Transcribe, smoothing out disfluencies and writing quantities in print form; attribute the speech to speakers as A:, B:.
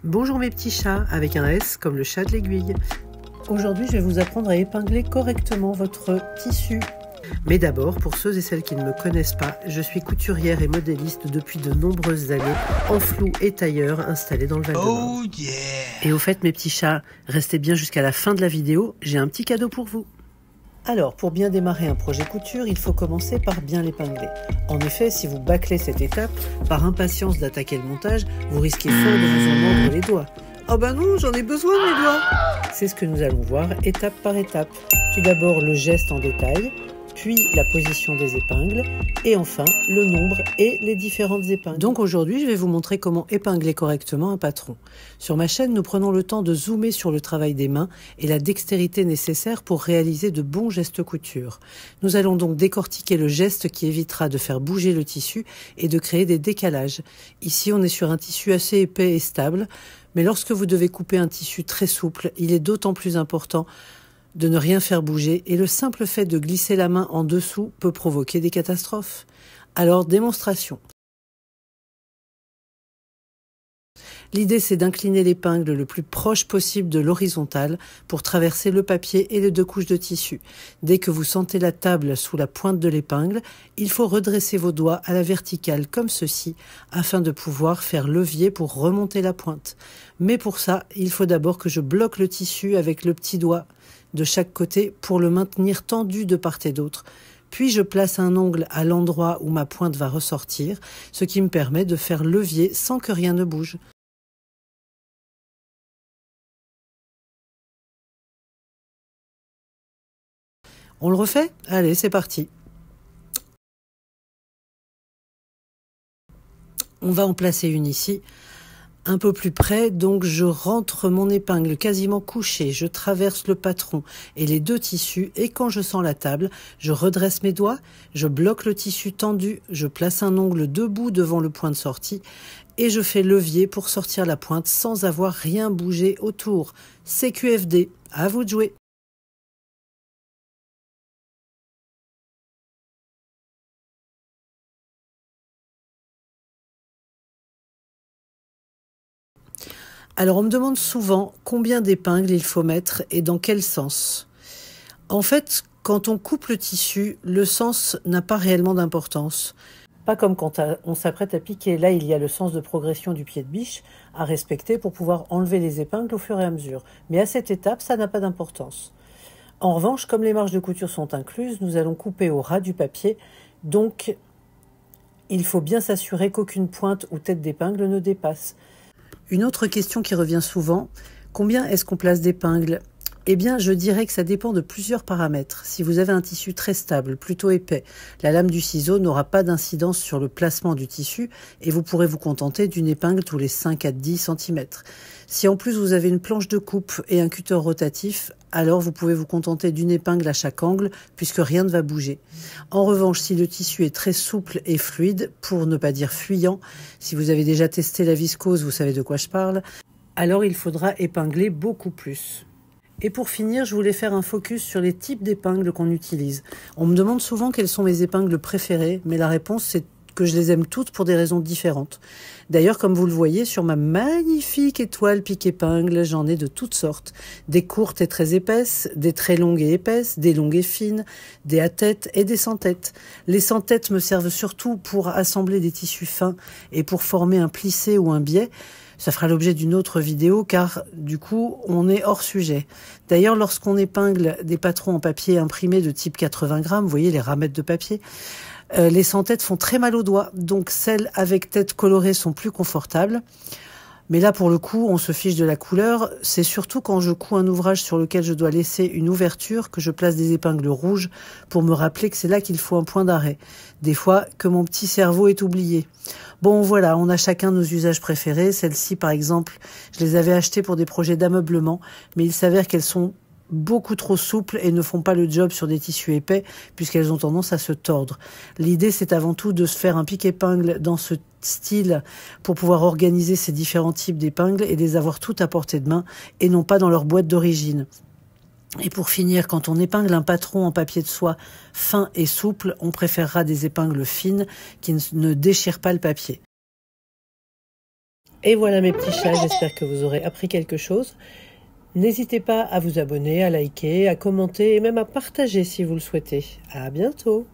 A: Bonjour mes petits chats, avec un S comme le chat de l'aiguille. Aujourd'hui, je vais vous apprendre à épingler correctement votre tissu. Mais d'abord, pour ceux et celles qui ne me connaissent pas, je suis couturière et modéliste depuis de nombreuses années, en flou et tailleur, installée dans le Val-de-Marne.
B: Oh yeah!
A: Et au fait, mes petits chats, restez bien jusqu'à la fin de la vidéo, j'ai un petit cadeau pour vous. Alors, pour bien démarrer un projet couture, il faut commencer par bien l'épingler. En effet, si vous bâclez cette étape, par impatience d'attaquer le montage, vous risquez fort de vous en mordre les doigts. Oh ben non, j'en ai besoin de mes doigts! C'est ce que nous allons voir étape par étape. Tout d'abord le geste en détail, puis la position des épingles, et enfin le nombre et les différentes épingles. Donc aujourd'hui, je vais vous montrer comment épingler correctement un patron. Sur ma chaîne, nous prenons le temps de zoomer sur le travail des mains et la dextérité nécessaire pour réaliser de bons gestes couture. Nous allons donc décortiquer le geste qui évitera de faire bouger le tissu et de créer des décalages. Ici, on est sur un tissu assez épais et stable, mais lorsque vous devez couper un tissu très souple, il est d'autant plus important de ne rien faire bouger, et le simple fait de glisser la main en dessous peut provoquer des catastrophes. Alors, démonstration. L'idée, c'est d'incliner l'épingle le plus proche possible de l'horizontale pour traverser le papier et les deux couches de tissu. Dès que vous sentez la table sous la pointe de l'épingle, il faut redresser vos doigts à la verticale comme ceci, afin de pouvoir faire levier pour remonter la pointe. Mais pour ça, il faut d'abord que je bloque le tissu avec le petit doigt de chaque côté pour le maintenir tendu de part et d'autre. Puis je place un ongle à l'endroit où ma pointe va ressortir, ce qui me permet de faire levier sans que rien ne bouge. On le refait? Allez, c'est parti. On va en placer une ici, un peu plus près, donc je rentre mon épingle quasiment couchée, je traverse le patron et les deux tissus, et quand je sens la table, je redresse mes doigts, je bloque le tissu tendu, je place un ongle debout devant le point de sortie et je fais levier pour sortir la pointe sans avoir rien bougé autour. CQFD, à vous de jouer. Alors on me demande souvent combien d'épingles il faut mettre et dans quel sens. En fait, quand on coupe le tissu, le sens n'a pas réellement d'importance. Pas comme quand on s'apprête à piquer. Là, il y a le sens de progression du pied de biche à respecter pour pouvoir enlever les épingles au fur et à mesure. Mais à cette étape, ça n'a pas d'importance. En revanche, comme les marges de couture sont incluses, nous allons couper au ras du papier. Donc, il faut bien s'assurer qu'aucune pointe ou tête d'épingle ne dépasse. Une autre question qui revient souvent, combien est-ce qu'on place d'épingles? Eh bien, je dirais que ça dépend de plusieurs paramètres. Si vous avez un tissu très stable, plutôt épais, la lame du ciseau n'aura pas d'incidence sur le placement du tissu et vous pourrez vous contenter d'une épingle tous les 5 à 10 cm. Si en plus vous avez une planche de coupe et un cutter rotatif, alors vous pouvez vous contenter d'une épingle à chaque angle puisque rien ne va bouger. En revanche, si le tissu est très souple et fluide, pour ne pas dire fuyant, si vous avez déjà testé la viscose, vous savez de quoi je parle, alors il faudra épingler beaucoup plus. Et pour finir, je voulais faire un focus sur les types d'épingles qu'on utilise. On me demande souvent quelles sont mes épingles préférées, mais la réponse c'est que je les aime toutes pour des raisons différentes. D'ailleurs, comme vous le voyez, sur ma magnifique étoile pique-épingle, j'en ai de toutes sortes. Des courtes et très épaisses, des très longues et épaisses, des longues et fines, des à tête et des sans tête. Les sans tête me servent surtout pour assembler des tissus fins et pour former un plissé ou un biais. Ça fera l'objet d'une autre vidéo car du coup on est hors sujet. D'ailleurs lorsqu'on épingle des patrons en papier imprimé de type 80 grammes, vous voyez les ramettes de papier, les sans-têtes font très mal aux doigts, donc celles avec tête colorée sont plus confortables. Mais là, pour le coup, on se fiche de la couleur. C'est surtout quand je couds un ouvrage sur lequel je dois laisser une ouverture que je place des épingles rouges pour me rappeler que c'est là qu'il faut un point d'arrêt. Des fois, que mon petit cerveau est oublié. Bon, voilà, on a chacun nos usages préférés. Celles-ci, par exemple, je les avais achetées pour des projets d'ameublement, mais il s'avère qu'elles sont beaucoup trop souples et ne font pas le job sur des tissus épais puisqu'elles ont tendance à se tordre. L'idée, c'est avant tout de se faire un pique-épingle dans ce style pour pouvoir organiser ces différents types d'épingles et les avoir toutes à portée de main et non pas dans leur boîte d'origine. Et pour finir, quand on épingle un patron en papier de soie fin et souple, on préférera des épingles fines qui ne déchirent pas le papier. Et voilà mes petits chats, j'espère que vous aurez appris quelque chose. N'hésitez pas à vous abonner, à liker, à commenter et même à partager si vous le souhaitez. À bientôt!